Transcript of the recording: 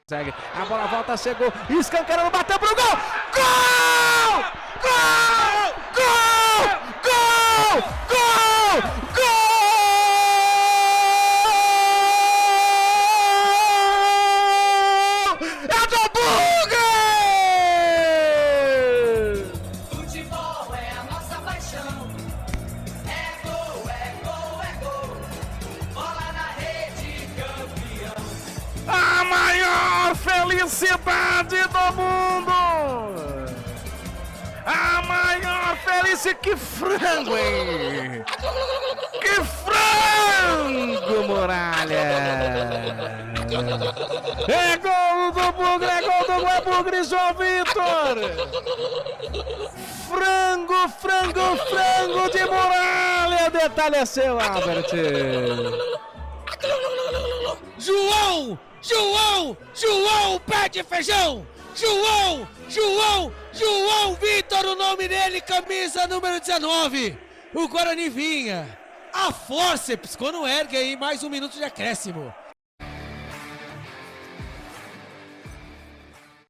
Segue. A bola volta a ser gol. Escancarando, bateu pro gol! Gol! Gol! Gol! Gol! Gol! Gol! É do Bugre! Futebol é a nossa paixão. É gol, é gol, é gol. Bola na rede, campeão. A maior felicidade do mundo! A maior felicidade! Que frango, hein? Que frango, Muralha! É gol do Bugre, é gol do Bugre, João Vitor! Frango, frango, frango de Muralha! Detalhe é seu, Albert! João! João! João, pé de feijão! João! João! João Vitor, o nome dele, camisa número 19. O Guarani vinha a fórceps quando ergue aí mais um minuto de acréscimo.